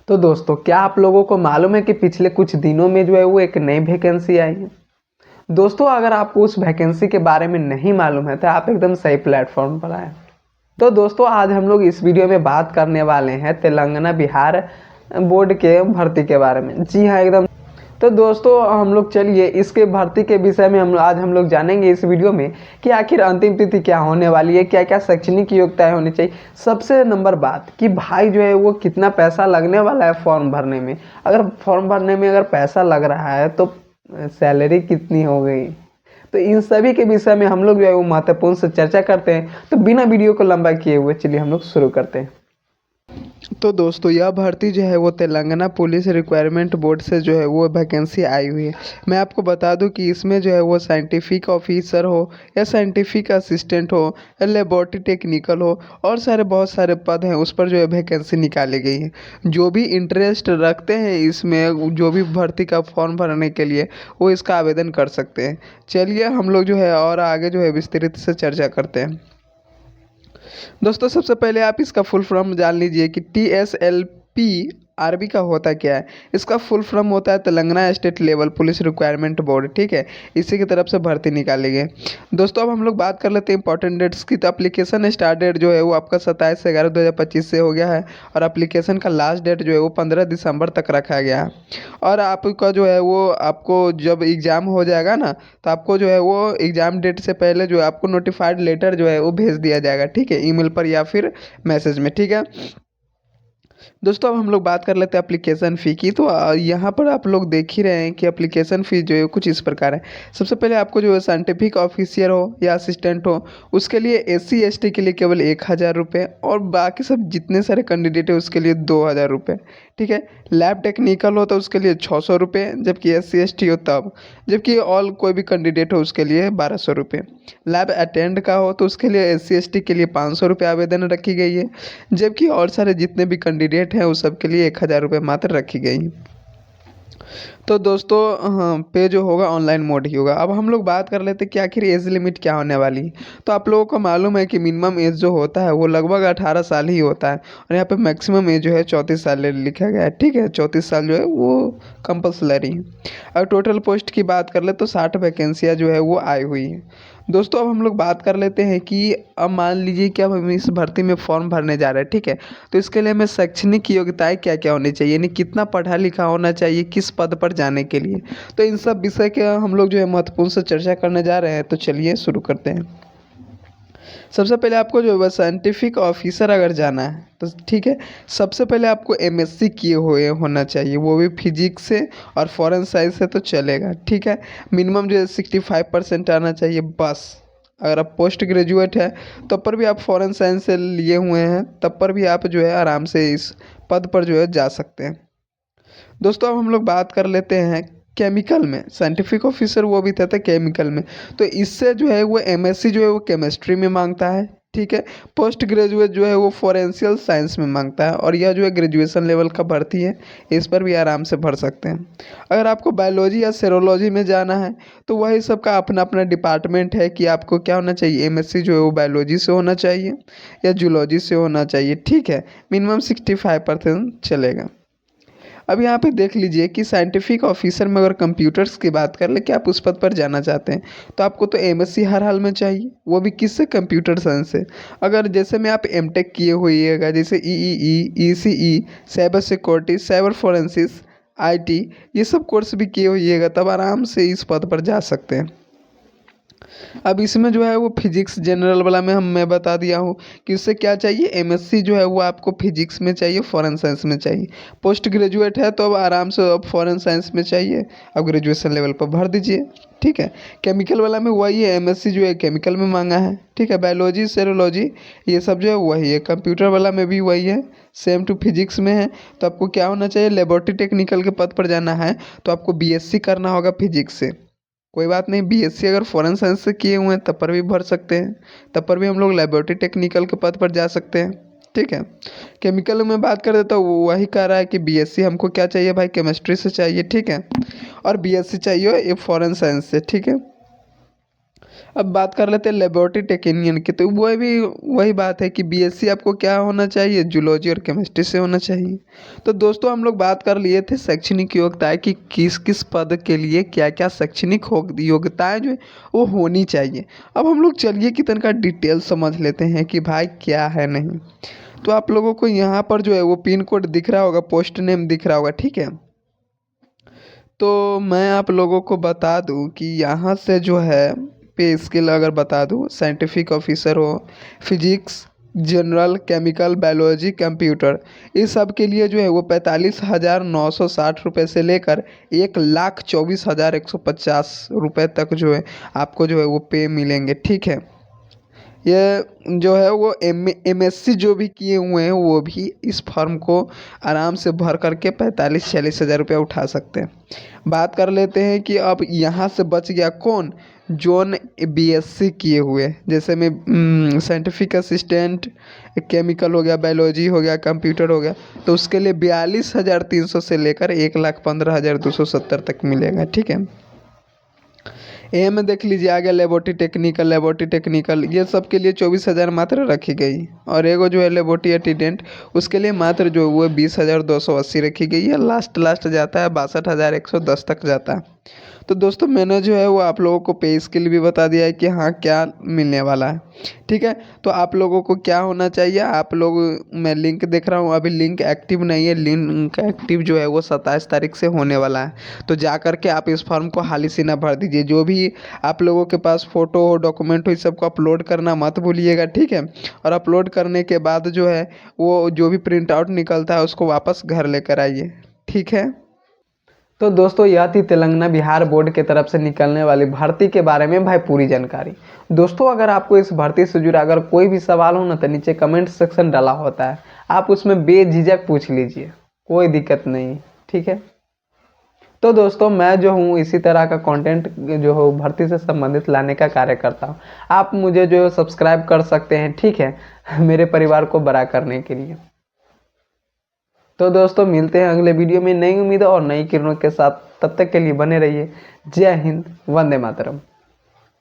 तो दोस्तों, क्या आप लोगों को मालूम है कि पिछले कुछ दिनों में जो है वो एक नई वैकेंसी आई है। दोस्तों, अगर आपको उस वैकेंसी के बारे में नहीं मालूम है तो आप एकदम सही प्लेटफॉर्म पर आए। तो दोस्तों, आज हम लोग इस वीडियो में बात करने वाले हैं तेलंगाना बिहार बोर्ड के भर्ती के बारे में। जी हाँ, एकदम। तो दोस्तों, हम लोग चलिए इसके भर्ती के विषय में आज हम लोग जानेंगे इस वीडियो में कि आखिर अंतिम तिथि क्या होने वाली है, क्या क्या शैक्षणिक योग्यताएं होनी चाहिए। सबसे नंबर बात कि भाई जो है वो कितना पैसा लगने वाला है फॉर्म भरने में। अगर फॉर्म भरने में अगर पैसा लग रहा है तो सैलरी कितनी हो गई। तो इन सभी के विषय में हम लोग जो है वो महत्वपूर्ण से चर्चा करते हैं। तो बिना वीडियो को लंबा किए हुए चलिए हम लोग शुरू करते हैं। तो दोस्तों, यह भर्ती जो है वो तेलंगाना पुलिस रिक्वायरमेंट बोर्ड से जो है वो वैकेंसी आई हुई है। मैं आपको बता दूं कि इसमें जो है वो साइंटिफिक ऑफिसर हो या साइंटिफिक असिस्टेंट हो या लेबोरेटरी टेक्निकल हो और बहुत सारे पद हैं, उस पर जो है वैकेंसी निकाली गई है। जो भी इंटरेस्ट रखते हैं इसमें, जो भी भर्ती का फॉर्म भरने के लिए, वो इसका आवेदन कर सकते हैं। चलिए हम लोग जो है और आगे जो है विस्तृत से चर्चा करते हैं। दोस्तों, सबसे पहले आप इसका फुल फॉर्म जान लीजिए कि TSLP आरबी का होता क्या है। इसका फुल फॉर्म होता है Telangana state level police requirement board. ठीक है, इसी की तरफ से भर्ती निकाली गई। दोस्तों, अब हम लोग बात कर लेते हैं इंपॉर्टेंट डेट्स की। तो एप्लीकेशन स्टार्ट डेट जो है वो आपका 27/11/2025 से हो गया है और एप्लीकेशन का लास्ट डेट जो है वो 15 दिसंबर तक रखा गया है। और आपका जो है वो आपको जब एग्ज़ाम हो जाएगा ना, तो आपको जो है वो एग्ज़ाम डेट से पहले जो है आपको नोटिफाइड लेटर जो है वो भेज दिया जाएगा। ठीक है, ईमेल पर या फिर मैसेज में। ठीक है दोस्तों, अब हम लोग बात कर लेते हैं एप्लीकेशन फ़ी की। तो यहाँ पर आप लोग देख ही रहे हैं कि एप्लीकेशन फ़ी जो है कुछ इस प्रकार है। सबसे पहले आपको जो है साइंटिफिक ऑफिसर हो या असिस्टेंट हो, उसके लिए SC ST के लिए केवल 1,000 रुपये और बाकी सब जितने सारे कैंडिडेट है उसके लिए 2,000 रुपये। ठीक है, लैब टेक्निकल हो तो उसके लिए 600 रुपये, जबकि SC ST हो तब, जबकि ऑल कोई भी कैंडिडेट हो उसके लिए 1,200 रुपये। लैब अटेंड का हो तो उसके लिए SC ST के लिए 500 रुपये आवेदन रखी गई है, जबकि और सारे जितने भी कैंडिडेट हैं उस सब के लिए 1,000 रुपये मात्र रखी गई। तो दोस्तों, हाँ, पे जो होगा ऑनलाइन मोड ही होगा। अब हम लोग बात कर लेते हैं कि आखिर एज लिमिट क्या होने वाली है। तो आप लोगों को मालूम है कि मिनिमम एज जो होता है वो लगभग 18 साल ही होता है और यहाँ पे मैक्सिमम एज जो है 34 साल लिखा गया है। ठीक है, 34 साल जो है वो कंपल्सरी है। अगर टोटल पोस्ट की बात कर ले तो 60 वैकेंसियाँ जो है वो आई हुई हैं। दोस्तों, अब हम लोग बात कर लेते हैं कि अब मान लीजिए कि अब हम इस भर्ती में फॉर्म भरने जा रहे हैं। ठीक है, तो इसके लिए हमें शैक्षणिक योग्यताएं क्या क्या होनी चाहिए, यानी कितना पढ़ा लिखा होना चाहिए किस पद पर जाने के लिए। तो इन सब विषय के हम लोग जो है महत्वपूर्ण से चर्चा करने जा रहे हैं। तो चलिए शुरू करते हैं। सबसे पहले आपको जो है साइंटिफिक ऑफिसर अगर जाना है तो ठीक है, सबसे पहले आपको MSc किए हुए होना चाहिए, वो भी फिजिक्स से और फॉरेन साइंस से तो चलेगा। ठीक है, मिनिमम जो है 65% आना चाहिए बस। अगर आप पोस्ट ग्रेजुएट है तब पर भी आप फॉरेन साइंस से लिए हुए हैं तब पर भी आप जो है आराम से इस पद पर जो है जा सकते हैं। दोस्तों, अब हम लोग बात कर लेते हैं केमिकल में। साइंटिफिक ऑफिसर वो भी था केमिकल में। तो इससे जो है वो MSc जो है वो केमिस्ट्री में मांगता है। ठीक है, पोस्ट ग्रेजुएट जो है वो फॉरेंसियल साइंस में मांगता है और यह जो है ग्रेजुएशन लेवल का भर्ती है, इस पर भी आराम से भर सकते हैं। अगर आपको बायोलॉजी या सेरोलॉजी में जाना है तो वही सबका अपना अपना डिपार्टमेंट है कि आपको क्या होना चाहिए। MSc जो है वो बायोलॉजी से होना चाहिए या जूलॉजी से होना चाहिए। ठीक है, मिनिमम 65% चलेगा। अब यहाँ पे देख लीजिए कि साइंटिफिक ऑफिसर में अगर कंप्यूटर्स की बात कर ले कि आप उस पद पर जाना चाहते हैं तो आपको तो MSc हर हाल में चाहिए, वो भी किससे, कंप्यूटर साइंस से। अगर जैसे में आप MTech किए होइएगा, जैसे ECE, cyber security, cyber forensics, IT, ये सब कोर्स भी किए होइएगा तब आराम से इस पद पर जा सकते हैं। अब इसमें जो है वो फिजिक्स जनरल वाला में मैं बता दिया हूँ कि उससे क्या चाहिए। MSc जो है वो आपको फिजिक्स में चाहिए, फॉरेन साइंस में चाहिए। पोस्ट ग्रेजुएट है तो अब आराम से अब फॉरेन साइंस में चाहिए, अब ग्रेजुएशन लेवल पर भर दीजिए। ठीक है, केमिकल वाला में वही है, MSc जो है केमिकल में मांगा है। ठीक है, बायोलॉजी सेरोलॉजी ये सब जो है वही है। कंप्यूटर वाला में भी वही है, सेम टू फिजिक्स में है। तो आपको क्या होना चाहिए, लेबोरेटरी टेक्निकल के पद पर जाना है तो आपको BSc करना होगा फिजिक्स से। कोई बात नहीं, BSc अगर फॉरेन साइंस से किए हुए हैं तब पर भी भर सकते हैं, तब पर भी हम लोग लेबोरेटरी टेक्निकल के पद पर जा सकते हैं। ठीक है, केमिकल में बात कर देता हूँ, वही कह रहा है कि BSc हमको क्या चाहिए भाई, केमिस्ट्री से चाहिए। ठीक है, और BSc चाहिए ये फॉरेन साइंस से। ठीक है, अब बात कर लेते हैं लेबोरेटरी टेक्नीशियन की, तो वो भी वही बात है कि बीएससी आपको क्या होना चाहिए, जूलॉजी और केमिस्ट्री से होना चाहिए। तो दोस्तों हम लोग बात कर लिए थे शैक्षणिक योग्यताएं कि किस किस पद के लिए क्या क्या शैक्षणिक योग्यताएं जो है वो होनी चाहिए। अब हम लोग चलिए कि तनका डिटेल समझ लेते हैं कि भाई क्या है नहीं। तो आप लोगों को यहाँ पर जो है वो पिन कोड दिख रहा होगा, पोस्ट नेम दिख रहा होगा, ठीक है। तो मैं आप लोगों को बता दूं कि यहाँ से जो है पे स्किल अगर बता दूं, साइंटिफिक ऑफिसर हो, physics, general, chemical, biology, computer, इस सब के लिए जो है वो 45,960 रुपये से लेकर 1,24,150 रुपये तक जो है आपको जो है वो पे मिलेंगे, ठीक है। ये जो है वो एमएससी जो भी किए हुए हैं वो भी इस फॉर्म को आराम से भर करके 45-46 हज़ार रुपया उठा सकते हैं। बात कर लेते हैं कि अब यहाँ से बच गया कौन, जोन बीएससी किए हुए, जैसे में साइंटिफिक असिस्टेंट, केमिकल हो गया, बायोलॉजी हो गया, कंप्यूटर हो गया, तो उसके लिए 42,300 से लेकर 1,15,270 तक मिलेगा, ठीक है। ए में देख लीजिए आ गया लेबोरेटरी टेक्निकल ये सब के लिए 24,000 मात्र रखी गई। और एगो जो है लेबोरेटरी अटेंडेंट, उसके लिए मात्र जो वो 20,280 रखी गई है। लास्ट जाता है 62,110 तक जाता है। तो दोस्तों मैंने जो है वो आप लोगों को पे स्किल भी बता दिया है कि हाँ क्या मिलने वाला है, ठीक है। तो आप लोगों को क्या होना चाहिए, आप लोग, मैं लिंक देख रहा हूँ अभी लिंक एक्टिव नहीं है, लिंक एक्टिव जो है वो 27 तारीख से होने वाला है। तो जा कर के आप इस फॉर्म को हाली सीना भर दीजिए। जो भी आप लोगों के पास फ़ोटो हो, डॉक्यूमेंट हो, इस सबको अपलोड करना मत भूलिएगा, ठीक है। और अपलोड करने के बाद जो है वो जो भी प्रिंट आउट निकलता है उसको वापस घर लेकर आइए, ठीक है। तो दोस्तों यह थी तेलंगाना बिहार बोर्ड की तरफ से निकलने वाली भर्ती के बारे में भाई पूरी जानकारी। दोस्तों अगर आपको इस भर्ती से जुड़ा अगर कोई भी सवाल हो ना तो नीचे कमेंट सेक्शन डाला होता है, आप उसमें बेझिझक पूछ लीजिए, कोई दिक्कत नहीं, ठीक है। तो दोस्तों मैं जो हूँ इसी तरह का कंटेंट जो हो भर्ती से संबंधित लाने का कार्य करता हूँ। आप मुझे जो सब्सक्राइब कर सकते हैं, ठीक है, मेरे परिवार को बड़ा करने के लिए। तो दोस्तों मिलते हैं अगले वीडियो में नई उम्मीद और नई किरणों के साथ, तब तक के लिए बने रहिए। जय हिंद, वंदे मातरम।